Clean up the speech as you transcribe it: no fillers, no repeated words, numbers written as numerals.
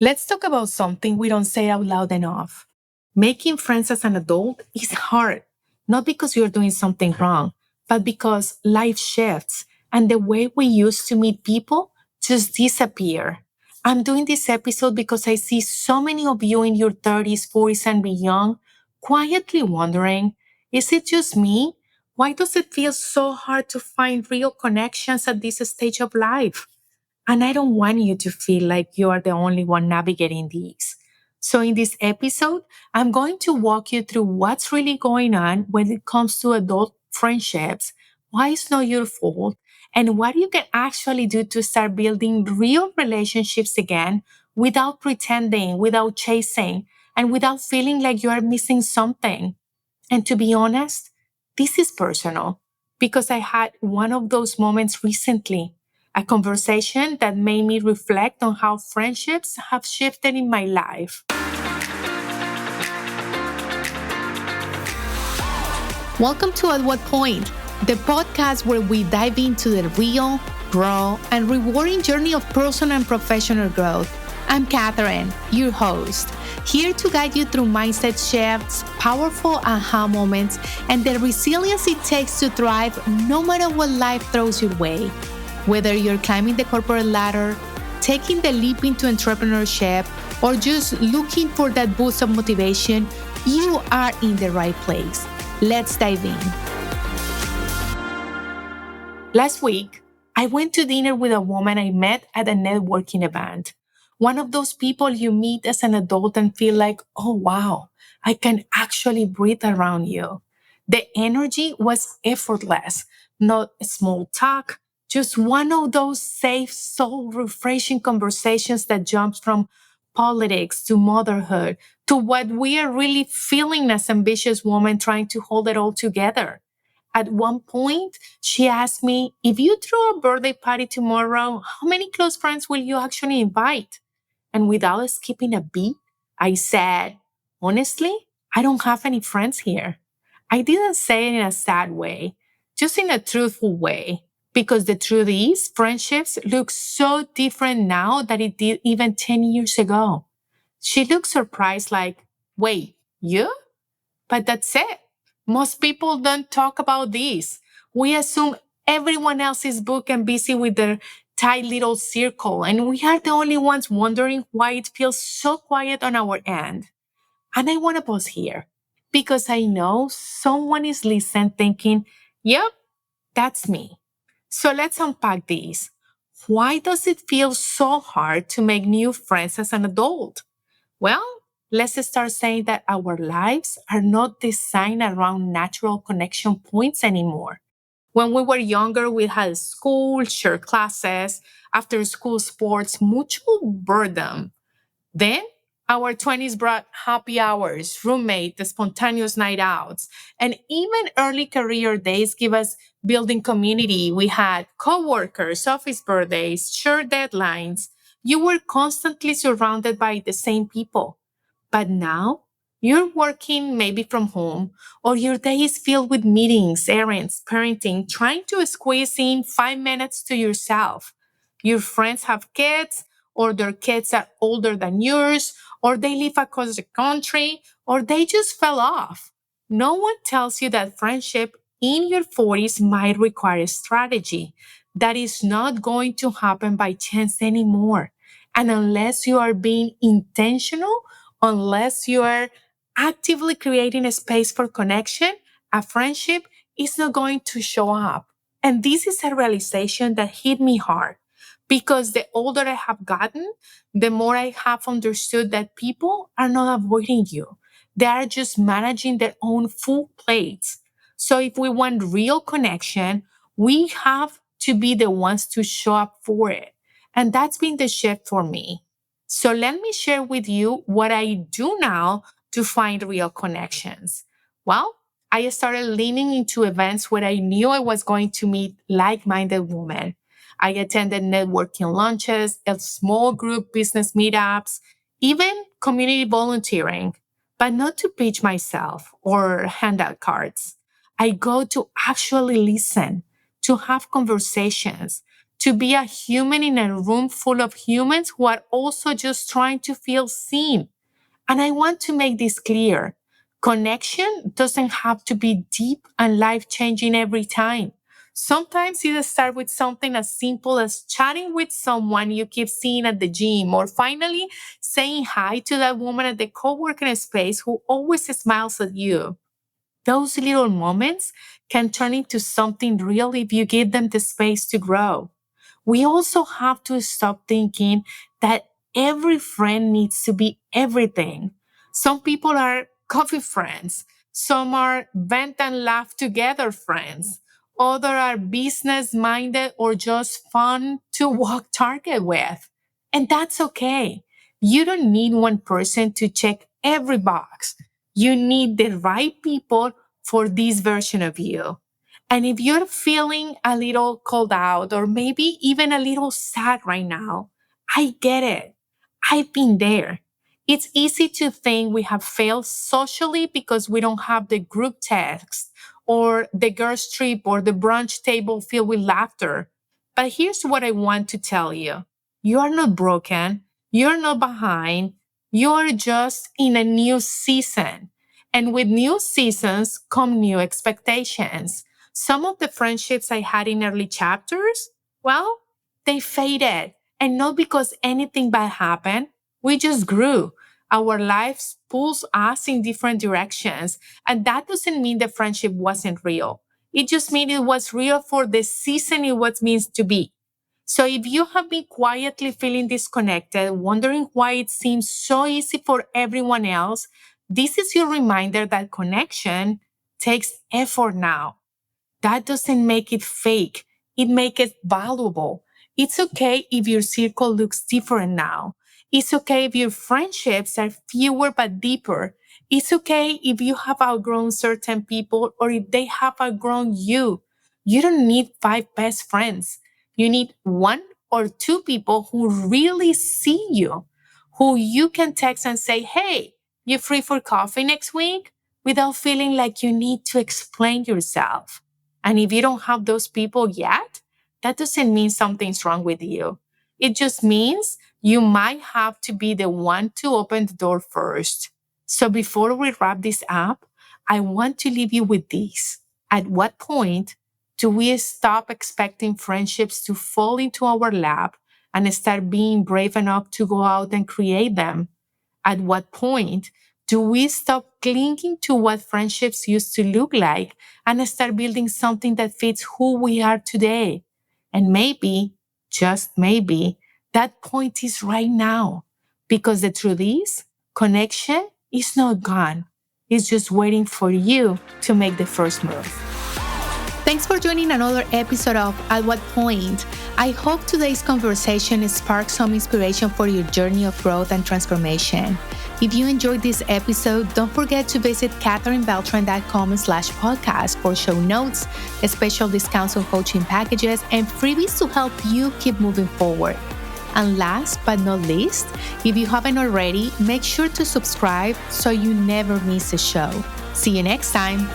Let's talk about something we don't say out loud enough. Making friends as an adult is hard, not because you're doing something wrong, but because life shifts and the way we used to meet people just disappear. I'm doing this episode because I see so many of you in your 30s, 40s, and beyond quietly wondering, is it just me? Why does it feel so hard to find real connections at this stage of life? And I don't want you to feel like you are the only one navigating these. So, in this episode, I'm going to walk you through what's really going on when it comes to adult friendships, why it's not your fault, and what you can actually do to start building real relationships again without pretending, without chasing, and without feeling like you are missing something. And to be honest, this is personal because I had one of those moments recently, a conversation that made me reflect on how friendships have shifted in my life. Welcome to At What Point, the podcast where we dive into the real, raw, and rewarding journey of personal and professional growth. I'm Catherine, your host, here to guide you through mindset shifts, powerful aha moments, and the resilience it takes to thrive no matter what life throws your way. Whether you're climbing the corporate ladder, taking the leap into entrepreneurship, or just looking for that boost of motivation, you are in the right place. Let's dive in. Last week, I went to dinner with a woman I met at a networking event. One of those people you meet as an adult and feel like, oh wow, I can actually breathe around you. The energy was effortless, not small talk, just one of those safe, soul refreshing conversations that jumps from politics to motherhood to what we are really feeling as ambitious women trying to hold it all together. At one point, she asked me, if you throw a birthday party tomorrow, how many close friends will you actually invite? And without skipping a beat, I said, honestly, I don't have any friends here. I didn't say it in a sad way, just in a truthful way. Because the truth is, friendships look so different now than it did even 10 years ago. She looked surprised, like, wait, you? But that's it. Most people don't talk about this. We assume everyone else is booked and busy with their tight little circle, and we are the only ones wondering why it feels so quiet on our end. And I want to pause here because I know someone is listening thinking, yep, that's me. So let's unpack this. Why does it feel so hard to make new friends as an adult? Well, let's start saying that our lives are not designed around natural connection points anymore. When we were younger, we had school, shared classes, after school sports, mutual boredom. Then our 20s brought happy hours, roommate, the spontaneous night outs, and even early career days give us building community. We had coworkers, office birthdays, shared deadlines. You were constantly surrounded by the same people. But now you're working maybe from home, or your day is filled with meetings, errands, parenting, trying to squeeze in 5 minutes to yourself. Your friends have kids, or their kids are older than yours, or they live across the country, or they just fell off. No one tells you that friendship in your 40s might require strategy. That is not going to happen by chance anymore. And unless you are being intentional, unless you are actively creating a space for connection, a friendship is not going to show up. And this is a realization that hit me hard because the older I have gotten, the more I have understood that people are not avoiding you. They are just managing their own full plates. So if we want real connection, we have to be the ones to show up for it. And that's been the shift for me. So let me share with you what I do now to find real connections. Well, I started leaning into events where I knew I was going to meet like-minded women. I attended networking lunches, a small group business meetups, even community volunteering, but not to pitch myself or hand out cards. I go to actually listen, to have conversations, to be a human in a room full of humans who are also just trying to feel seen. And I want to make this clear. Connection doesn't have to be deep and life-changing every time. Sometimes it starts with something as simple as chatting with someone you keep seeing at the gym, or finally saying hi to that woman at the co-working space who always smiles at you. Those little moments can turn into something real if you give them the space to grow. We also have to stop thinking that every friend needs to be everything. Some people are coffee friends. Some are vent and laugh together friends. Others are business minded or just fun to walk Target with. And that's okay. You don't need one person to check every box. You need the right people for this version of you. And if you're feeling a little called out or maybe even a little sad right now, I get it. I've been there. It's easy to think we have failed socially because we don't have the group text or the girls' trip or the brunch table filled with laughter. But here's what I want to tell you. You are not broken. You're not behind. You're just in a new season. And with new seasons come new expectations. Some of the friendships I had in early chapters, well, they faded. And not because anything bad happened. We just grew. Our lives pulls us in different directions. And that doesn't mean the friendship wasn't real. It just means it was real for the season it was meant to be. So if you have been quietly feeling disconnected, wondering why it seems so easy for everyone else, this is your reminder that connection takes effort now. That doesn't make it fake. It makes it valuable. It's okay if your circle looks different now. It's okay if your friendships are fewer but deeper. It's okay if you have outgrown certain people or if they have outgrown you. You don't need 5 best friends. You need 1 or 2 people who really see you, who you can text and say, hey, you free for coffee next week? Without feeling like you need to explain yourself. And if you don't have those people yet, that doesn't mean something's wrong with you. It just means you might have to be the one to open the door first. So before we wrap this up, I want to leave you with this. At what point do we stop expecting friendships to fall into our lap and start being brave enough to go out and create them? At what point do we stop clinging to what friendships used to look like and start building something that fits who we are today? And maybe, just maybe, that point is right now. Because the truth is, connection is not gone. It's just waiting for you to make the first move. Thanks for joining another episode of At What Point. I hope today's conversation sparked some inspiration for your journey of growth and transformation. If you enjoyed this episode, don't forget to visit katherinebeltran.com/podcast for show notes, special discounts on coaching packages, and freebies to help you keep moving forward. And last but not least, if you haven't already, make sure to subscribe so you never miss a show. See you next time.